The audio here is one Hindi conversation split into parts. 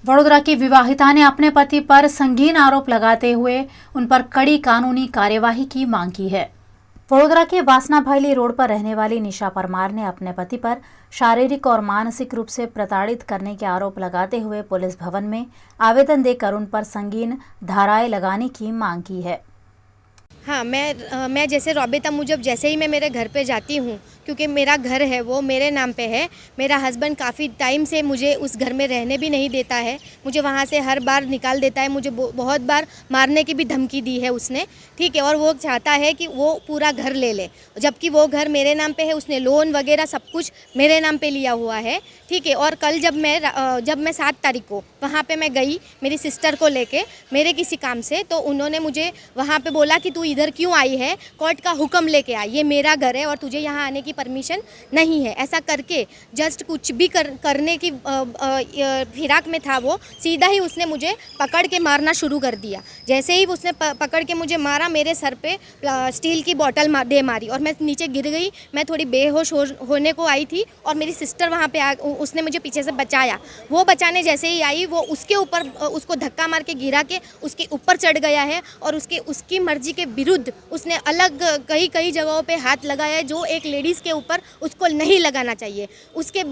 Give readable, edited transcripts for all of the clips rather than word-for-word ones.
वडोदरा की विवाहिता ने अपने पति पर संगीन आरोप लगाते हुए उन पर कड़ी कानूनी कार्यवाही की मांग की है। वडोदरा के वासना भाईली रोड पर रहने वाली निशा परमार ने अपने पति पर शारीरिक और मानसिक रूप से प्रताड़ित करने के आरोप लगाते हुए पुलिस भवन में आवेदन देकर उन पर संगीन धाराएं लगाने की मांग की है। हाँ, मैं जैसे राबता मुजब जैसे ही मैं मेरे घर पे जाती हूँ, क्योंकि मेरा घर है वो मेरे नाम पे है। मेरा हस्बैंड काफ़ी टाइम से मुझे उस घर में रहने भी नहीं देता है, मुझे वहाँ से हर बार निकाल देता है, मुझे बहुत बार मारने की भी धमकी दी है उसने, ठीक है। और वो चाहता है कि वो पूरा घर ले ले, जबकि वो घर मेरे नाम पे है, उसने लोन वगैरह सब कुछ मेरे नाम पे लिया हुआ है, ठीक है। और कल जब मैं 7 तारीख को वहाँ पे मैं गई मेरी सिस्टर को लेके मेरे किसी काम से, तो उन्होंने मुझे वहाँ पे बोला कि तू इधर क्यों आई है, कोर्ट का हुक्म लेके आई, ये मेरा घर है और तुझे यहाँ आने की परमिशन नहीं है। ऐसा करके जस्ट कुछ भी करने की फिराक में था वो, सीधा ही उसने मुझे पकड़ के मारना शुरू कर दिया। जैसे ही उसने पकड़ के मुझे मारा, मेरे सर पे स्टील की बोतल दे मारी और मैं नीचे गिर गई। मैं थोड़ी बेहोश होने को आई थी और मेरी सिस्टर वहाँ पे उसने मुझे पीछे से बचाया। वो बचाने जैसे ही आई, वो उसके ऊपर उसको धक्का मार के गिरा के उसके ऊपर चढ़ गया है और उसकी मर्जी के विरुद्ध उसने अलग कई जगहों पे हाथ लगाया है, जो एक लेडीज़ के ऊपर उसको नहीं लगाना चाहिए। उसके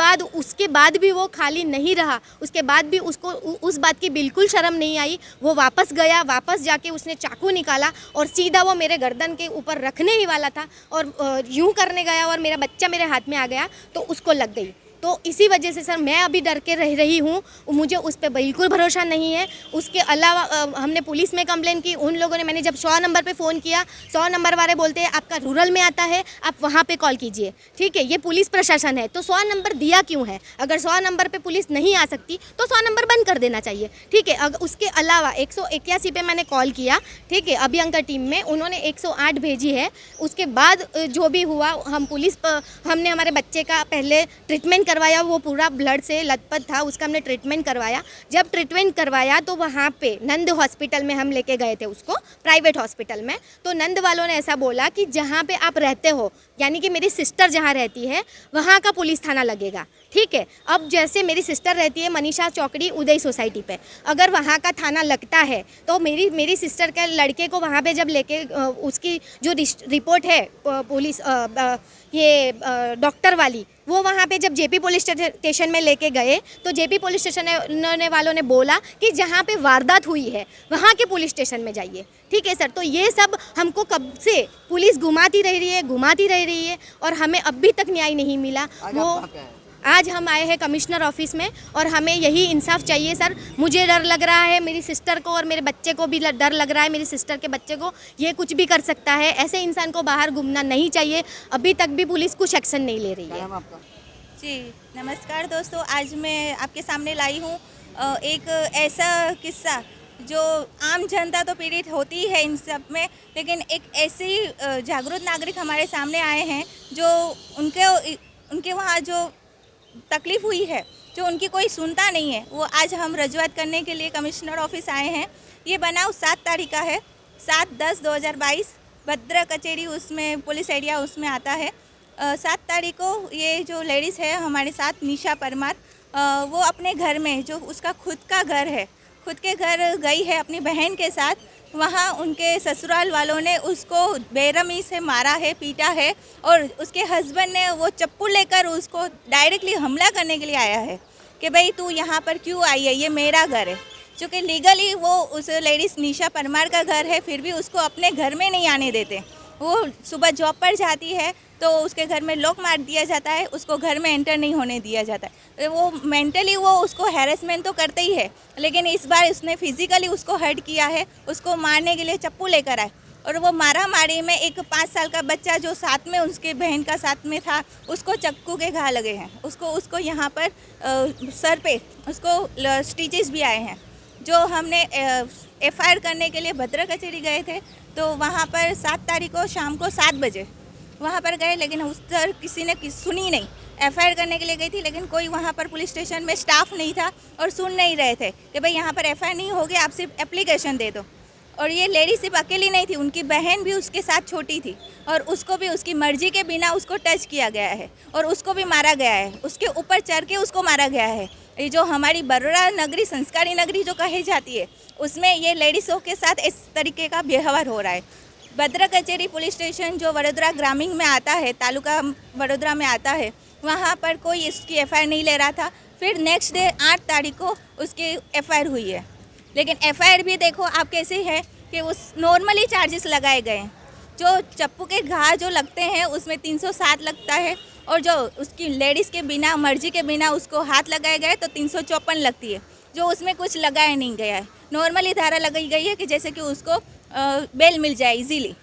बाद भी वो खाली नहीं रहा, उसके बाद भी उसको उस बात की बिल्कुल शर्म नहीं आई। वो वापस गया, वापस जाके उसने चाकू निकाला और सीधा वो मेरे गर्दन के ऊपर रखने ही वाला था और यूं करने गया और मेरा बच्चा मेरे हाथ में आ गया तो उसको लग गई। तो इसी वजह से सर मैं अभी डर के रह रही हूँ, मुझे उस पर बिल्कुल भरोसा नहीं है। उसके अलावा हमने पुलिस में कंप्लेन की, उन लोगों ने, मैंने जब 100 नंबर पे फ़ोन किया, 100 नंबर वाले बोलते हैं आपका रूरल में आता है, आप वहाँ पे कॉल कीजिए, ठीक है। ये पुलिस प्रशासन है तो 100 नंबर दिया क्यों है? अगर 100 नंबर पे पुलिस नहीं आ सकती तो 100 नंबर बंद कर देना चाहिए, ठीक है। अगर उसके अलावा 181 पे मैंने कॉल किया, ठीक है, अभियंकर टीम में, उन्होंने 108 भेजी है। उसके बाद जो भी हुआ, हमने हमारे बच्चे का पहले ट्रीटमेंट करवाया, वो पूरा ब्लड से लथपथ था, उसका हमने ट्रीटमेंट करवाया। जब ट्रीटमेंट करवाया तो वहाँ पे नंद हॉस्पिटल में हम लेके गए थे उसको, प्राइवेट हॉस्पिटल में। तो नंद वालों ने ऐसा बोला कि जहाँ पे आप रहते हो, यानी कि मेरी सिस्टर जहाँ रहती है वहाँ का पुलिस थाना लगेगा, ठीक है। अब जैसे मेरी सिस्टर रहती है मनीषा चौकड़ी उदय सोसाइटी पे, अगर वहाँ का थाना लगता है तो मेरी सिस्टर के लड़के को वहाँ पे जब लेके उसकी जो रिपोर्ट है पुलिस ये डॉक्टर वाली, वो वहाँ पे जब जेपी पुलिस स्टेशन में लेके गए तो जेपी पुलिस स्टेशन वालों ने बोला कि जहाँ पे वारदात हुई है वहाँ के पुलिस स्टेशन में जाइए, ठीक है सर। तो ये सब हमको कब से पुलिस घुमाती रह रही है और हमें अभी तक न्याय नहीं मिला। आज हम आए हैं कमिश्नर ऑफिस में और हमें यही इंसाफ चाहिए सर। मुझे डर लग रहा है, मेरी सिस्टर को और मेरे बच्चे को भी डर लग रहा है, मेरी सिस्टर के बच्चे को। ये कुछ भी कर सकता है, ऐसे इंसान को बाहर घूमना नहीं चाहिए। अभी तक भी पुलिस कुछ एक्शन नहीं ले रही है। जी नमस्कार दोस्तों, आज मैं आपके सामने लाई हूँ एक ऐसा किस्सा जो आम जनता तो पीड़ित होती है इन सब में, लेकिन एक ऐसी जागरूक नागरिक हमारे सामने आए हैं जो उनके वहाँ जो तकलीफ़ हुई है, जो उनकी कोई सुनता नहीं है, वो आज हम रजूआत करने के लिए कमिश्नर ऑफिस आए हैं। ये बनाव 7 तारीख का है, 7/10/2022, भद्रा कचेरी उसमें पुलिस एरिया उसमें आता है। 7 तारीख को ये जो लेडीज़ है हमारे साथ, निशा परमार, वो अपने घर में, जो उसका खुद का घर है, खुद के घर गई है अपनी बहन के साथ। वहाँ उनके ससुराल वालों ने उसको बेरहमी से मारा है, पीटा है और उसके हस्बैंड ने वो चप्पू लेकर उसको डायरेक्टली हमला करने के लिए आया है कि भाई तू यहाँ पर क्यों आई है, ये मेरा घर है। चूँकि लीगली वो उस लेडीज़ निशा परमार का घर है, फिर भी उसको अपने घर में नहीं आने देते। वो सुबह जॉब पर जाती है तो उसके घर में लॉक मार दिया जाता है, उसको घर में एंटर नहीं होने दिया जाता है। वो मेंटली वो उसको हैरेसमेंट तो करते ही है, लेकिन इस बार उसने फिजिकली उसको हर्ट किया है, उसको मारने के लिए चप्पू लेकर आए और वो मारी में एक 5 साल का बच्चा जो साथ में उसके बहन का साथ में था, उसको चक्कू के घा लगे हैं, उसको यहाँ पर सर पे उसको स्टिचेस भी आए हैं। जो हमने FIR करने के लिए भद्रा कचेरी गए थे, तो वहाँ पर 7 तारीख को शाम को 7 बजे वहाँ पर गए, लेकिन उस पर किसी ने सुनी नहीं। FIR करने के लिए गई थी, लेकिन कोई वहाँ पर पुलिस स्टेशन में स्टाफ नहीं था और सुन नहीं रहे थे कि भाई यहाँ पर FIR नहीं होगी, आप सिर्फ एप्लीकेशन दे दो। और ये लेडी सिर्फ अकेली नहीं थी, उनकी बहन भी उसके साथ छोटी थी और उसको भी उसकी मर्जी के बिना उसको टच किया गया है और उसको भी मारा गया है, उसके ऊपर चढ़ के उसको मारा गया है। ये जो हमारी बड़ौदा नगरी संस्कारी नगरी जो कही जाती है, उसमें ये लेडीज़ों के साथ इस तरीके का व्यवहार हो रहा है। भद्रा कचेरी पुलिस स्टेशन जो वडोदरा ग्रामीण में आता है, तालुका वडोदरा में आता है, वहाँ पर कोई इसकी एफआईआर नहीं ले रहा था। फिर नेक्स्ट डे 8 तारीख को उसकी एफआईआर हुई है, लेकिन एफआईआर भी देखो आप कैसे है कि उस नॉर्मली चार्जेस लगाए गए हैं। जो चप्पू के घा जो लगते हैं उसमें 307 लगता है, और जो उसकी लेडीज़ के बिना मर्जी के बिना उसको हाथ लगाए गए तो 354 लगती है, जो उसमें कुछ लगाया नहीं गया है। नॉर्मली धारा लगाई गई है कि जैसे कि उसको बेल मिल जाए इजीली।